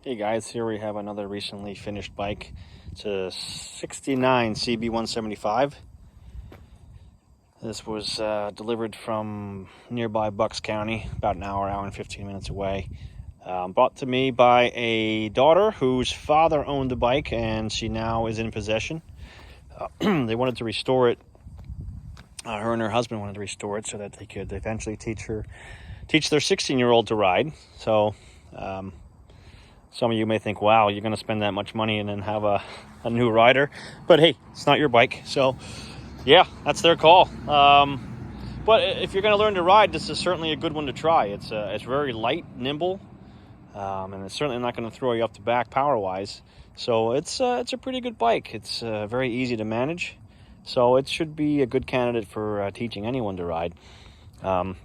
Hey guys, here we have another recently finished bike. It's a 69 CB175. This was delivered from nearby Bucks County, about an hour and 15 minutes away. Brought to me by a daughter whose father owned the bike and she now is in possession. They wanted to restore it. Her and her husband wanted to restore it so that they could eventually teach their 16-year-old to ride. So some of you may think, wow, you're going to spend that much money and then have a new rider. But hey, it's not your bike. So yeah, that's their call. But if you're going to learn to ride, this is certainly a good one to try. It's very light, nimble, and it's certainly not going to throw you off the back power-wise. So it's a pretty good bike. It's very easy to manage. So it should be a good candidate for teaching anyone to ride. And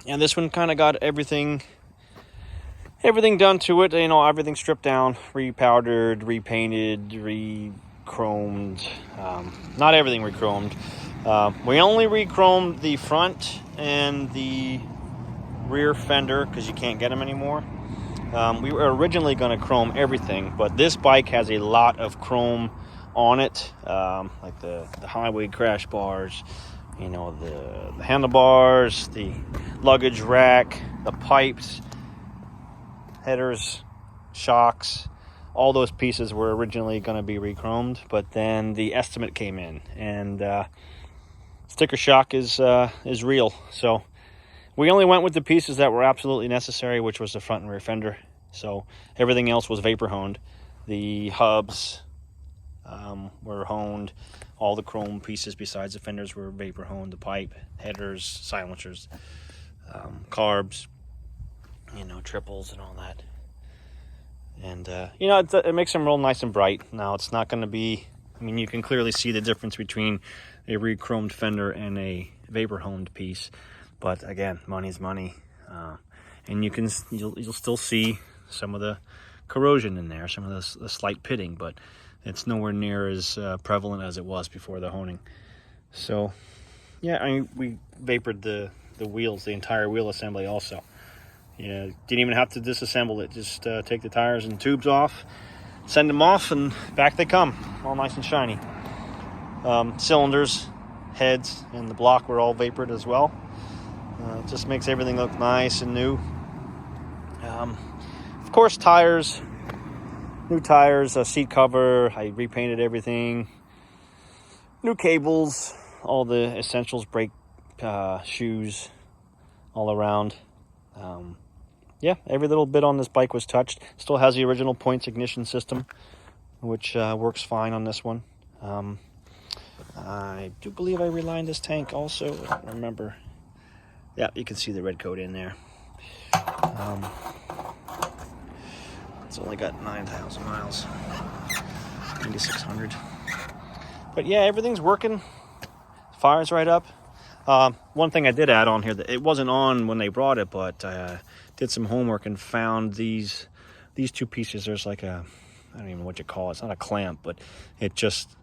this one kind of got everything done to it, everything stripped down, repowdered, repainted, re-chromed. Not everything re-chromed. We only re-chromed the front and the rear fender because you can't get them anymore. We were originally going to chrome everything, but this bike has a lot of chrome on it, like the highway crash bars, the handlebars, the luggage rack, the pipes, headers, shocks. All those pieces were originally going to be re-chromed, but then the estimate came in, and sticker shock is real. So we only went with the pieces that were absolutely necessary, which was the front and rear fender. So everything else was vapor honed. The hubs were honed. All the chrome pieces besides the fenders were vapor honed. The pipe, headers, silencers, carbs, triples and all that. And it makes them real nice and bright. Now it's not going to be, you can clearly see the difference between a re-chromed fender and a vapor honed piece, but again, money's money. And you'll still see some of the corrosion in there, some of the slight pitting, but it's nowhere near as prevalent as it was before the honing. So yeah, we vapored the wheels, the entire wheel assembly also. Didn't even have to disassemble it. Just take the tires and tubes off, send them off, and back they come, all nice and shiny. Cylinders, heads, and the block were all vapored as well. It just makes everything look nice and new. Of course, tires, new tires, a seat cover. I repainted everything. New cables, all the essentials, brake shoes, all around. Every little bit on this bike was touched. Still has the original points ignition system, which works fine on this one. I do believe I relined this tank also. I don't remember. Yeah, you can see the red coat in there. It's only got 9,000 miles, 9,600. But yeah, everything's working. Fire's right up. One thing I did add on here, that it wasn't on when they brought it, but did some homework and found these two pieces. There's like I don't even know what you call it. It's not a clamp, but it just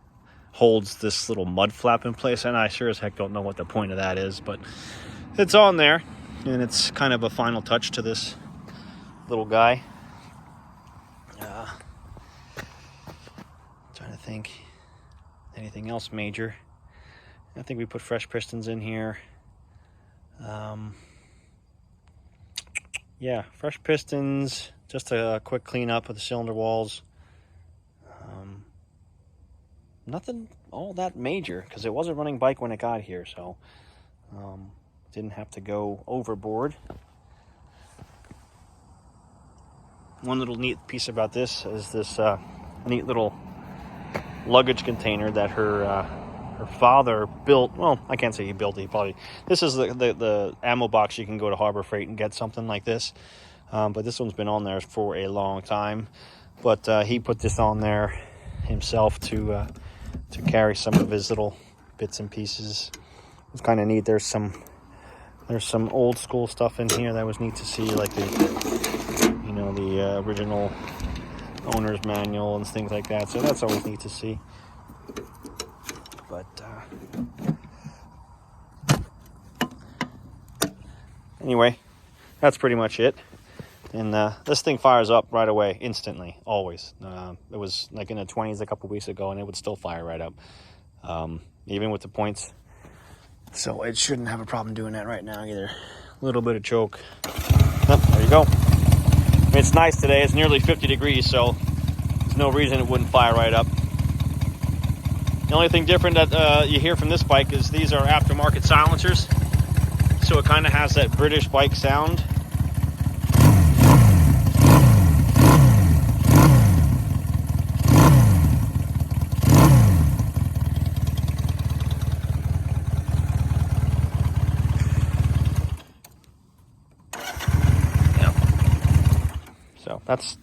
holds this little mud flap in place, and I sure as heck don't know what the point of that is, but it's on there, and it's kind of a final touch to this little guy. Trying to think anything else major. I think we put fresh pistons in here. Fresh pistons, just a quick cleanup of the cylinder walls. Nothing all that major because it was a running bike when it got here, so didn't have to go overboard. One little neat piece about this is this neat little luggage container that her father built. Well, I can't say he built it. This is the ammo box. You can go to Harbor Freight and get something like this, but this one's been on there for a long time. But he put this on there himself to carry some of his little bits and pieces. It's kind of neat. There's some old school stuff in here that was neat to see, like the original owner's manual and things like that. So that's always neat to see. But anyway, that's pretty much it. And this thing fires up right away, instantly, always. It was like in the 20s a couple weeks ago, and it would still fire right up, even with the points. So it shouldn't have a problem doing that right now either. A little bit of choke. Oh, there you go. It's nice today. It's nearly 50 degrees, so there's no reason it wouldn't fire right up. The only thing different that you hear from this bike is these are aftermarket silencers, so it kind of has that British bike sound. So that's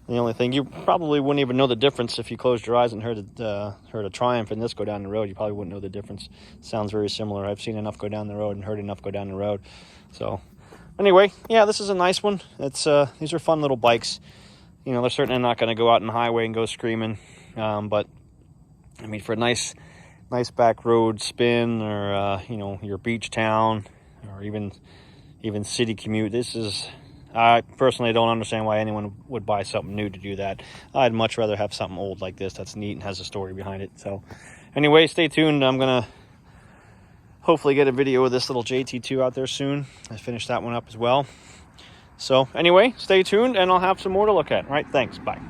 the only thing. You probably wouldn't even know the difference if you closed your eyes and heard a Triumph and this go down the road. You probably wouldn't know the difference. Sounds very similar. I've seen enough go down the road and heard enough go down the road. So anyway, yeah, this is a nice one. It's these are fun little bikes. You know, they're certainly not going to go out on the highway and go screaming. But I mean, for a nice back road spin, or you know, your beach town, or even city commute, this is. I personally don't understand why anyone would buy something new to do that. I'd much rather have something old like this that's neat and has a story behind it. So anyway, stay tuned. I'm going to hopefully get a video of this little JT2 out there soon. I finished that one up as well. So anyway, stay tuned and I'll have some more to look at. All right, thanks. Bye.